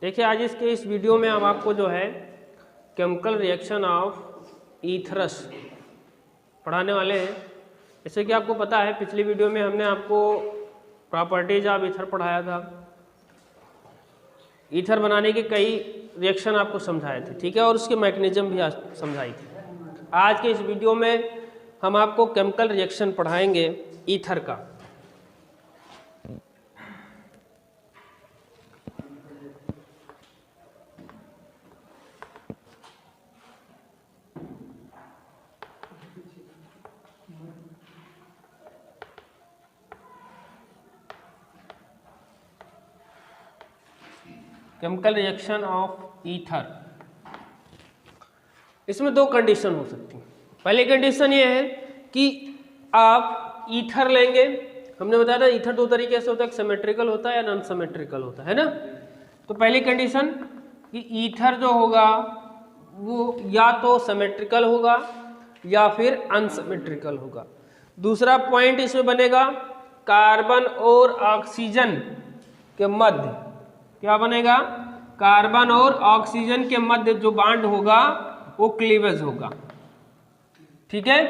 देखिए आज इस वीडियो में हम आपको जो है केमिकल रिएक्शन ऑफ ईथरस पढ़ाने वाले हैं। जैसे कि आपको पता है पिछली वीडियो में हमने आपको प्रॉपर्टीज ऑफ ईथर पढ़ाया था। ईथर बनाने के कई रिएक्शन आपको समझाए थे, ठीक है, और उसके मैकेनिज्म भी समझाई थी। आज के इस वीडियो में हम आपको केमिकल रिएक्शन पढ़ाएंगे ईथर का। केमिकल रिएक्शन ऑफ ईथर, इसमें दो कंडीशन हो सकती हैं। पहली कंडीशन ये है कि आप ईथर लेंगे। हमने बताया था ईथर दो तरीके से होता है, एक सिमेट्रिकल होता है या नॉन सिमेट्रिकल होता है ना। तो पहली कंडीशन कि ईथर जो होगा वो या तो सिमेट्रिकल होगा या फिर अनसिमेट्रिकल होगा। दूसरा पॉइंट इसमें बनेगा कार्बन और ऑक्सीजन के मध्य, क्या बनेगा, कार्बन और ऑक्सीजन के मध्य जो बांड होगा वो क्लीवेज होगा। ठीक है,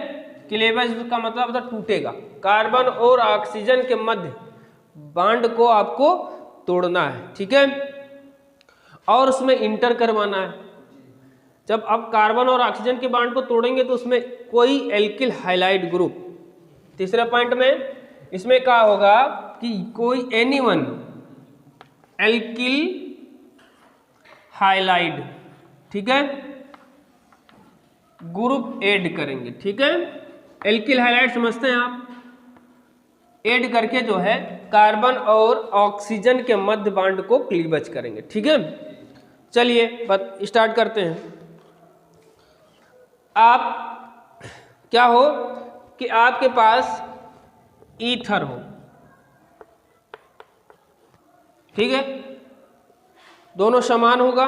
क्लीवेज का मतलब होता टूटेगा। कार्बन और ऑक्सीजन के मध्य बांड को आपको तोड़ना है, ठीक है, और उसमें इंटर करवाना है। जब आप कार्बन और ऑक्सीजन के बांड को तोड़ेंगे तो उसमें कोई एल्किल हाइलाइड ग्रुप, तीसरे पॉइंट में इसमें क्या होगा कि कोई एनीवन एल्किल हाइलाइड, ठीक है, ग्रुप ऐड करेंगे। ठीक है, एल्किल हाइलाइड समझते हैं आप, ऐड करके जो है कार्बन और ऑक्सीजन के मध्य बांड को क्लीवेज करेंगे। ठीक है, चलिए स्टार्ट करते हैं। आप क्या हो कि आपके पास ईथर हो, ठीक है, दोनों समान होगा।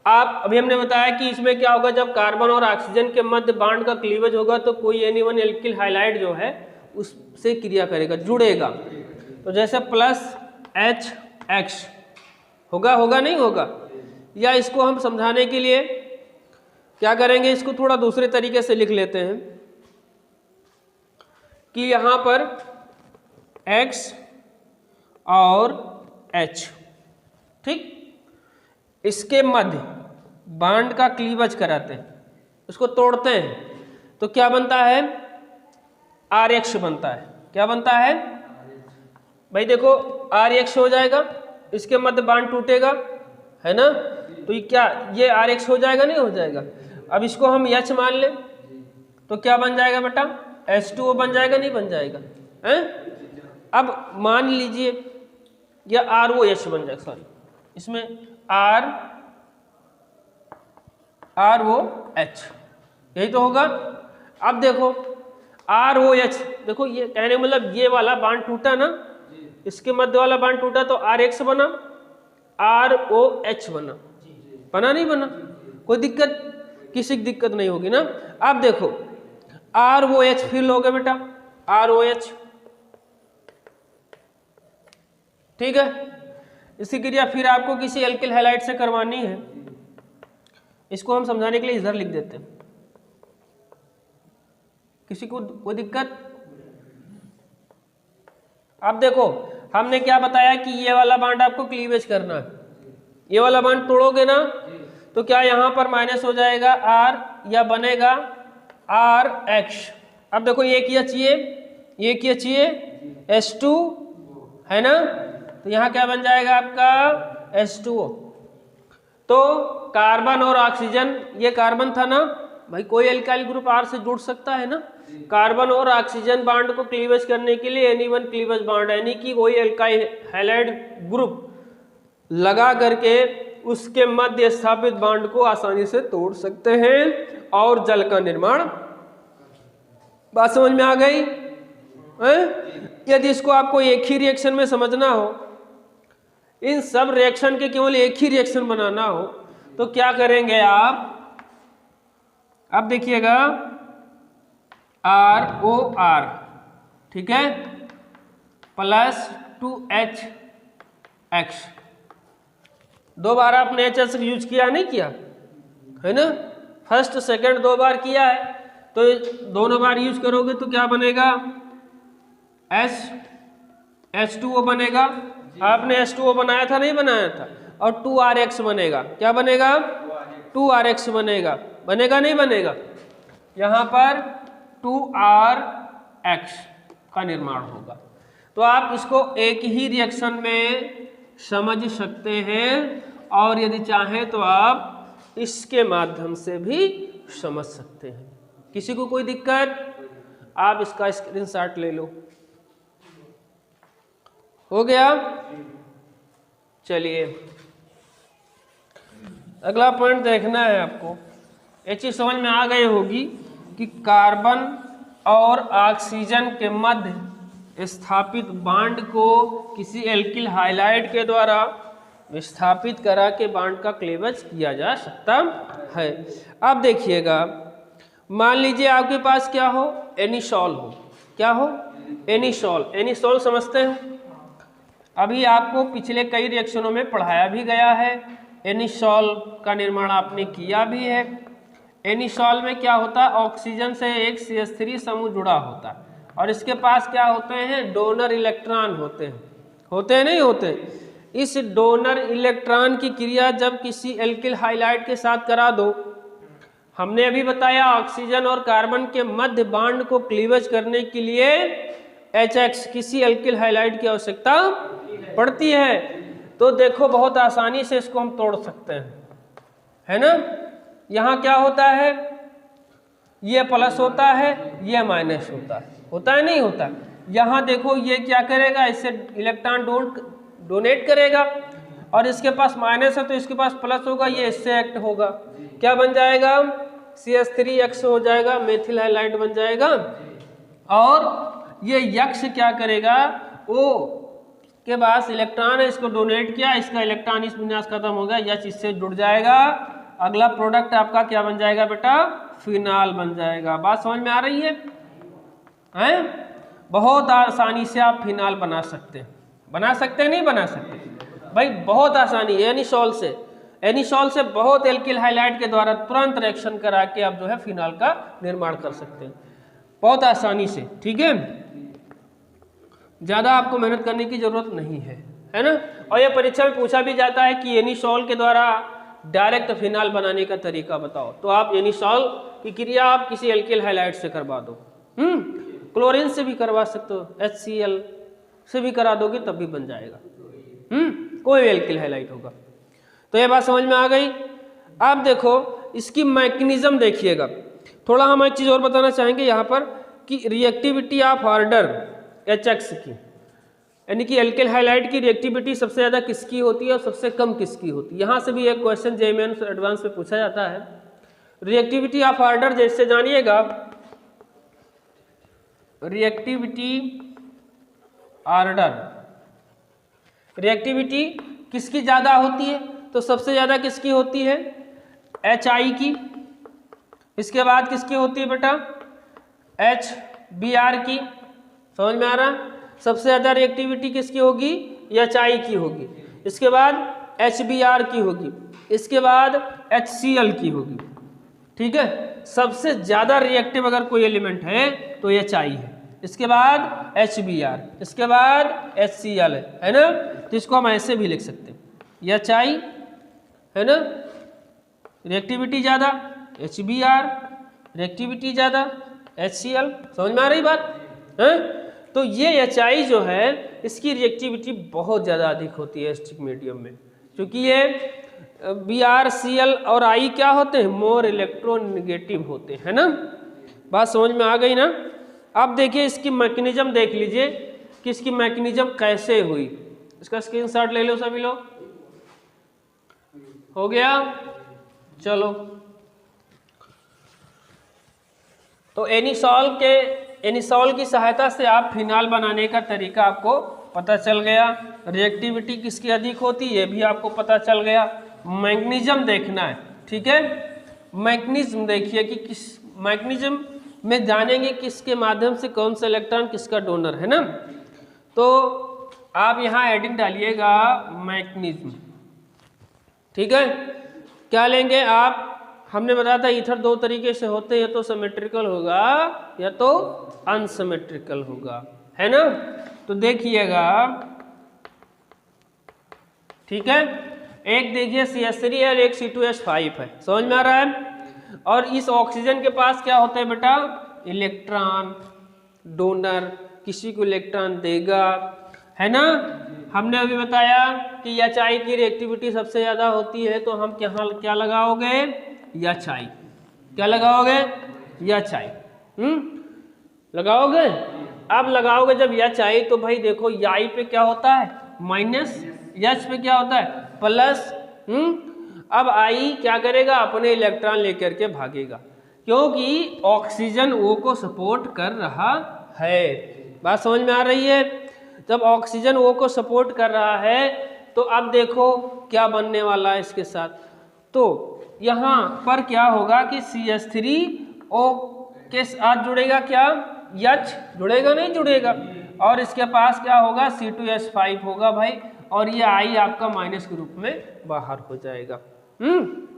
आप अभी हमने बताया कि इसमें क्या होगा, जब कार्बन और ऑक्सीजन के मध्य बांड का क्लीवेज होगा तो कोई एनीवन एल्किल हाइलाइड जो है उससे क्रिया करेगा, जुड़ेगा। तो जैसे प्लस HX होगा, होगा नहीं होगा, या इसको हम समझाने के लिए क्या करेंगे, इसको थोड़ा दूसरे तरीके से लिख लेते हैं कि यहाँ पर X और H, ठीक, इसके मध्य बांड का क्लीवेज कराते हैं, उसको तोड़ते हैं, तो क्या बनता है, RH बनता है। क्या बनता है भाई, देखो RH हो जाएगा, इसके मध्य बांड टूटेगा, है ना, तो ये क्या, ये RH हो जाएगा नहीं हो जाएगा। अब इसको हम H मान लें तो क्या बन जाएगा बेटा, H2O बन जाएगा नहीं बन जाएगा, हैं? अब मान लीजिए या ROH बन जाएगा, सॉरी, इसमें ROH यही तो होगा। अब देखो ROH, देखो ये कहने मतलब ये वाला बांड टूटा ना, इसके मध्य वाला बांड टूटा तो RX बना, ROH बना, बना नहीं बना, कोई दिक्कत, किसी की दिक्कत नहीं होगी ना। अब देखो ROH फिर लोगे बेटा, ROH, ठीक है, इसी क्रिया फिर आपको किसी एल्किल हैलाइड से करवानी है। इसको हम समझाने के लिए इधर लिख देते हैं, किसी को कोई दिक्कत। अब देखो हमने क्या बताया कि ये वाला बांड आपको क्लीवेज करना है, ये वाला बांड तोड़ोगे ना तो क्या यहाँ पर माइनस हो जाएगा R, या बनेगा RH। अब देखो ये किया चाहिए, ये किया चाहिए H2, है ना, तो यहाँ क्या बन जाएगा आपका H2O। तो कार्बन और ऑक्सीजन, ये कार्बन था ना भाई, कोई एल्काइल ग्रुप R से जुड़ सकता है ना। कार्बन और ऑक्सीजन बांड को क्लीवेज करने के लिए एनीवन क्लीवेज बांड, यानी कि कोई एल्काइल हैलाइड ग्रुप लगा करके उसके मध्य स्थापित बांड को आसानी से तोड़ सकते हैं और जल का निर्माण। बात समझ में आ गई? यदि इसको आपको एक ही रिएक्शन में समझना हो, इन सब रिएक्शन के केवल एक ही रिएक्शन बनाना हो, तो क्या करेंगे आप, अब देखिएगा ROR, ठीक है, प्लस 2HX 2 बार आपने HH यूज किया नहीं किया, है ना? फर्स्ट सेकंड 2 बार किया है, तो दोनों बार यूज करोगे तो क्या बनेगा? H2O बनेगा। आपने H2O बनाया था नहीं बनाया था? और 2RX बनेगा। क्या बनेगा? 2RX बनेगा। बनेगा नहीं बनेगा? यहाँ पर 2RX का निर्माण होगा। तो आप इसको एक ही रिएक्शन में समझ सकते हैं, और यदि चाहें तो आप इसके माध्यम से भी समझ सकते हैं। किसी को कोई दिक्कत? आप इसका स्क्रीनशॉट ले लो। हो गया? चलिए अगला पॉइंट देखना है आपको। ये चीज समझ में आ गई होगी कि कार्बन और ऑक्सीजन के मध्य स्थापित बांड को किसी एल्किल हाइलाइड के द्वारा विस्थापित करा के बांड का क्लीवेज किया जा सकता है। अब देखिएगा, मान लीजिए आपके पास क्या हो? एनिसॉल हो। क्या हो? एनिसॉल। एनिसॉल समझते हैं? अभी आपको पिछले कई रिएक्शनों में पढ़ाया भी गया है, एनिसॉल का निर्माण आपने किया भी है। एनिसॉल में क्या होता है? ऑक्सीजन से एक CH3 समूह जुड़ा होता है, और इसके पास क्या होते हैं? डोनर इलेक्ट्रॉन होते हैं। होते हैं नहीं होते? इस डोनर इलेक्ट्रॉन की क्रिया जब किसी एल्किल हाइलाइड के साथ करा दो, हमने अभी बताया ऑक्सीजन और कार्बन के मध्य बांड को क्लीवेज करने के लिए HX किसी एल्किल हाइलाइड की आवश्यकता पड़ती है। तो देखो बहुत आसानी से इसको हम तोड़ सकते हैं, है ना? यहाँ क्या होता है? ये प्लस होता है, ये माइनस होता है। होता है नहीं होता? यहाँ देखो ये क्या करेगा? इससे इलेक्ट्रॉन डोनेट करेगा, और इसके पास माइनस है तो इसके पास प्लस होगा, ये इससे एक्ट होगा। क्या बन जाएगा? CH3X हो जाएगा, मेथिल हाइलाइड बन जाएगा। और ये यक्ष क्या करेगा? O के पास इलेक्ट्रॉन है, इसको डोनेट किया, इसका इलेक्ट्रॉन इस विन्यास खत्म हो गया, यक्ष इससे जुड़ जाएगा। अगला प्रोडक्ट आपका क्या बन जाएगा बेटा? फिनाल बन जाएगा। बात समझ में आ रही है? हैं? बहुत आसानी से आप फिनाल बना सकते हैं। बना सकते हैं नहीं बना सकते भाई? बहुत आसानी है। एनिसॉल से बहुत एल्किल हाइलाइड के द्वारा तुरंत रिएक्शन करा के आप जो है फिनाल का निर्माण कर सकते हैं, बहुत आसानी से। ठीक है, ज्यादा आपको मेहनत करने की जरूरत नहीं है, है ना? और यह परीक्षा में पूछा भी जाता है कि एनिसॉल के द्वारा डायरेक्ट फिनाल बनाने का तरीका बताओ, तो आप एनिसॉल की क्रिया आप किसी एल्किल हाइलाइड से करवा दो। क्लोरीन से भी करवा सकते हो, HCl से भी करा दोगे तब भी बन जाएगा। कोई भी एल्किल हाइलाइड होगा। तो ये बात समझ में आ गई। अब देखो इसकी मैकेनिज्म देखिएगा। थोड़ा हम एक चीज और बताना चाहेंगे यहाँ पर कि रिएक्टिविटी ऑफ ऑर्डर HX की, यानी कि एल्किल हाइलाइड की रिएक्टिविटी सबसे ज़्यादा किसकी होती है और सबसे कम किसकी होती है। यहाँ से भी एक क्वेश्चन JEE एडवांस में पूछा जाता है। रिएक्टिविटी ऑफ ऑर्डर जैसे जानिएगा, रिएक्टिविटी ऑर्डर, रिएक्टिविटी किसकी ज़्यादा होती है? तो सबसे ज़्यादा किसकी होती है? HI की। इसके बाद किसकी होती है बेटा? HBr की। समझ में आ रहा? सबसे ज़्यादा रिएक्टिविटी किसकी होगी? HI की होगी। इसके बाद HBr की होगी। इसके बाद HCl की होगी। ठीक है, सबसे ज़्यादा रिएक्टिव अगर कोई एलिमेंट है तो HI है, इसके बाद HBr, इसके बाद HCl है ना? तो इसको हम ऐसे भी लिख सकते हैं, HI है ना, रिएक्टिविटी ज़्यादा, HBr रिएक्टिविटी ज़्यादा, HCl। समझ में आ रही बात है? तो ये HI जो है इसकी रिएक्टिविटी बहुत ज़्यादा अधिक होती है एसिडिक मीडियम में, क्योंकि ये Br, Cl और I क्या होते हैं? मोर इलेक्ट्रोनेगेटिव होते हैं ना। बात समझ में आ गई ना? अब देखिए इसकी मैकेनिज्म देख लीजिए कि इसकी मैकेनिज्म कैसे हुई। इसका स्क्रीनशॉट ले लो सभी लोग। हो गया? चलो, तो एनिसॉल की सहायता से आप फिनाल बनाने का तरीका आपको पता चल गया। रिएक्टिविटी किसकी अधिक होती है ये भी आपको पता चल गया। मैकेनिज्म देखना है, ठीक है? मैकेनिज्म देखिए कि किस मैकेनिज्म में जानेंगे किसके माध्यम से कौन सा इलेक्ट्रॉन किसका डोनर है ना। तो आप यहाँ हेडिंग डालिएगा मैकेनिज्म, ठीक है, क्या लेंगे आप, हमने बताया था ईथर दो तरीके से होते हैं, या तो सिमेट्रिकल होगा या तो अनसिमेट्रिकल होगा, है ना। तो देखिएगा, ठीक है, एक देखिए CH3 है और एक C2H5 है, समझ में आ रहा है। और इस ऑक्सीजन के पास क्या होता है बेटा, इलेक्ट्रॉन, डोनर किसी को इलेक्ट्रॉन देगा, है ना। हमने अभी बताया कि HI की रिएक्टिविटी सबसे ज्यादा होती है, तो हम क्या लगाओगे, HI, क्या लगाओगे, HI, लगाओगे। अब लगाओगे जब HI, तो भाई देखो I पे क्या होता है माइनस, H पे क्या होता है प्लस। अब I क्या करेगा, अपने इलेक्ट्रॉन लेकर के भागेगा, क्योंकि ऑक्सीजन O को सपोर्ट कर रहा है। बात समझ में आ रही है। जब ऑक्सीजन O को सपोर्ट कर रहा है, तो अब देखो क्या बनने वाला है इसके साथ, तो यहाँ पर क्या होगा कि CH3O के साथ जुड़ेगा क्या, H जुड़ेगा, नहीं जुड़ेगा, और इसके पास क्या होगा, C2H5 होगा भाई, और ये I आपका माइनस के रूप में बाहर हो जाएगा।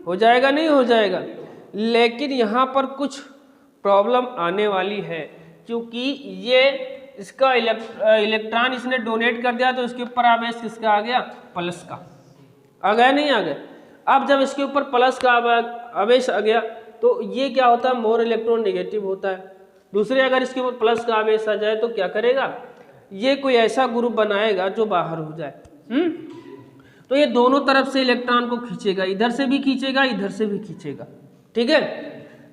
हो जाएगा, नहीं हो जाएगा। लेकिन यहाँ पर कुछ प्रॉब्लम आने वाली है, क्योंकि ये इसका इलेक्ट्रॉन इसने डोनेट कर दिया, तो इसके ऊपर आवेश किसका आ गया, प्लस का आ गया, नहीं आ गया। अब जब इसके ऊपर प्लस का आवेश आ गया, तो ये क्या होता है, मोर इलेक्ट्रॉन नेगेटिव होता है। दूसरे अगर इसके ऊपर प्लस का आवेश आ जाए, तो क्या करेगा, ये कोई ऐसा ग्रुप बनाएगा जो बाहर हो जाए। तो ये दोनों तरफ से इलेक्ट्रॉन को खींचेगा, इधर से भी खींचेगा, इधर से भी खींचेगा, ठीक है।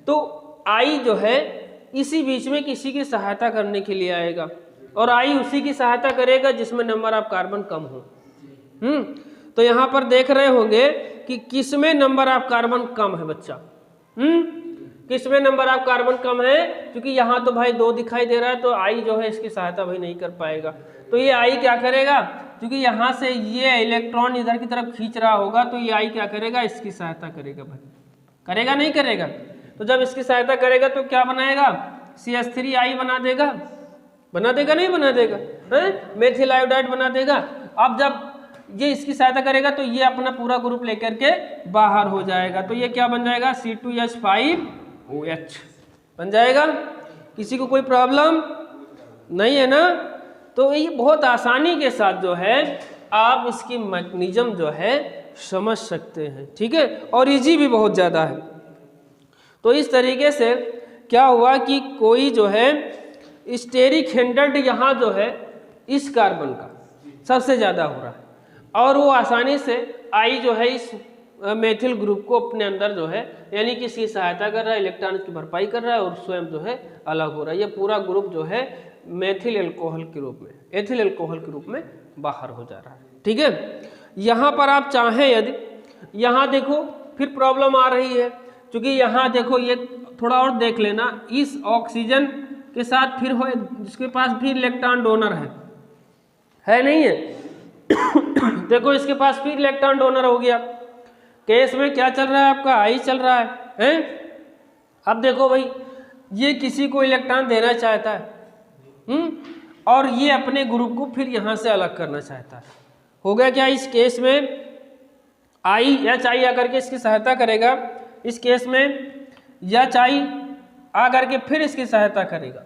तो I जो है इसी बीच में किसी की सहायता करने के लिए आएगा, और I उसी की सहायता करेगा जिसमें नंबर ऑफ कार्बन कम हो। तो यहाँ पर देख रहे होंगे कि किसमें नंबर ऑफ कार्बन कम है बच्चा, किसमें नंबर ऑफ कार्बन कम है, क्योंकि यहाँ तो भाई 2 दिखाई दे रहा है, तो I जो है इसकी सहायता भाई नहीं कर पाएगा। तो ये I क्या करेगा, क्योंकि यहाँ से ये इलेक्ट्रॉन इधर की तरफ खींच रहा होगा, तो ये I क्या करेगा, इसकी सहायता करेगा भाई, करेगा नहीं करेगा। तो जब इसकी सहायता करेगा तो क्या बनाएगा, CH3I बना देगा, बना देगा, नहीं बना देगा, मेथिल आयोडाइड बना देगा। अब जब ये इसकी सहायता करेगा, तो ये अपना पूरा ग्रुप लेकर के बाहर हो जाएगा, तो ये क्या बन जाएगा, C2H5OH बन जाएगा। किसी को कोई प्रॉब्लम नहीं है ना। तो ये बहुत आसानी के साथ जो है आप इसकी मैकेनिज्म जो है समझ सकते हैं, ठीक है, और इजी भी बहुत ज़्यादा है। तो इस तरीके से क्या हुआ कि कोई जो है स्टेरिक हिंडर्ड यहाँ जो है इस कार्बन का सबसे ज़्यादा हो रहा है, और वो आसानी से I जो है इस मेथिल ग्रुप को अपने अंदर जो है, यानी कि इसकी सहायता कर रहा है, इलेक्ट्रॉन की भरपाई कर रहा है, और स्वयं जो है अलग हो रहा है। ये पूरा ग्रुप जो है मेथिल एल्कोहल के रूप में, एथिल एल्कोहल के रूप में बाहर हो जा रहा है, ठीक है। यहाँ पर आप चाहें यदि, यहाँ देखो फिर प्रॉब्लम आ रही है, क्योंकि यहाँ देखो ये थोड़ा और देख लेना, इस ऑक्सीजन के साथ फिर हो जिसके पास भी इलेक्ट्रॉन डोनर है नहीं है देखो इसके पास फिर इलेक्ट्रॉन डोनर हो गया। केस में क्या चल रहा है आपका, I चल रहा है। अब देखो भाई ये किसी को इलेक्ट्रॉन देना चाहता है, और ये अपने ग्रुप को फिर यहाँ से अलग करना चाहता है। हो गया क्या, इस केस में HI आकर के इसकी सहायता करेगा, इस केस में HI आकर के फिर इसकी सहायता करेगा,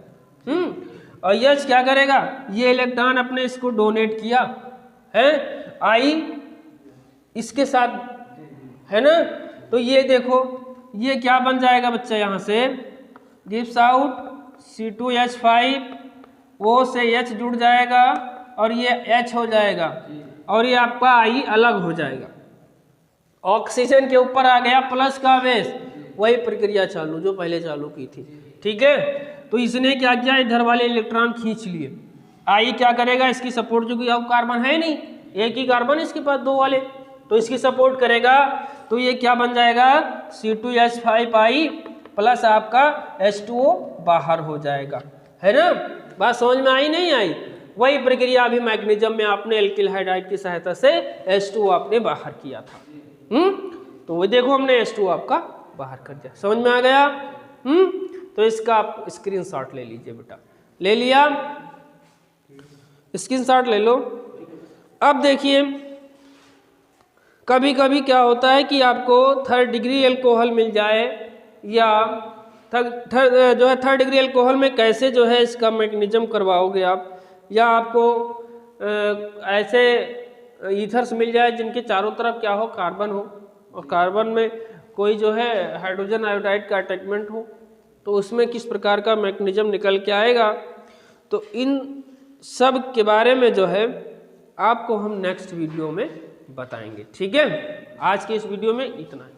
और H क्या करेगा, ये इलेक्ट्रॉन अपने इसको डोनेट किया है, I इसके साथ, है ना। तो ये देखो ये क्या बन जाएगा बच्चा, यहाँ से गिव्स आउट C2H5O से H जुड़ जाएगा, और ये H हो जाएगा, और ये आपका I अलग हो जाएगा। ऑक्सीजन के ऊपर आ गया प्लस का आवेश, वही प्रक्रिया चालू जो पहले चालू की थी, ठीक है। तो इसने क्या किया, इधर वाले इलेक्ट्रॉन खींच लिए। I क्या करेगा, इसकी सपोर्ट, जो कि अब कार्बन है नहीं, एक ही कार्बन इसके पास 2 वाले, तो इसकी सपोर्ट करेगा। तो ये क्या बन जाएगा, C2H5I प्लस आपका H2O बाहर हो जाएगा, है ना। बात समझ में आई नहीं आई। वही प्रक्रिया अभी मैग्नीशियम में आपने एल्किल हाइड्राइड की सहायता से H2O आपने बाहर किया था। तो वो देखो हमने H2O आपका बाहर कर दिया, समझ में आ गया। तो इसका आप स्क्रीनशॉट ले लीजिए बेटा, ले लिया, स्क्रीनशॉट ले लो। अब देखिए कभी कभी क्या होता है कि आपको थर्ड डिग्री एल्कोहल मिल जाए, या थर्ड डिग्री एल्कोहल में कैसे जो है इसका मैकेनिज्म करवाओगे आप, या आपको ऐसे ईथर्स मिल जाए जिनके चारों तरफ क्या हो, कार्बन हो, और कार्बन में कोई जो है हाइड्रोजन आयोडाइड का अटैचमेंट हो, तो उसमें किस प्रकार का मैकेनिज्म निकल के आएगा। तो इन सब के बारे में जो है आपको हम नेक्स्ट वीडियो में बताएंगे। ठीक है, आज के इस वीडियो में इतना है।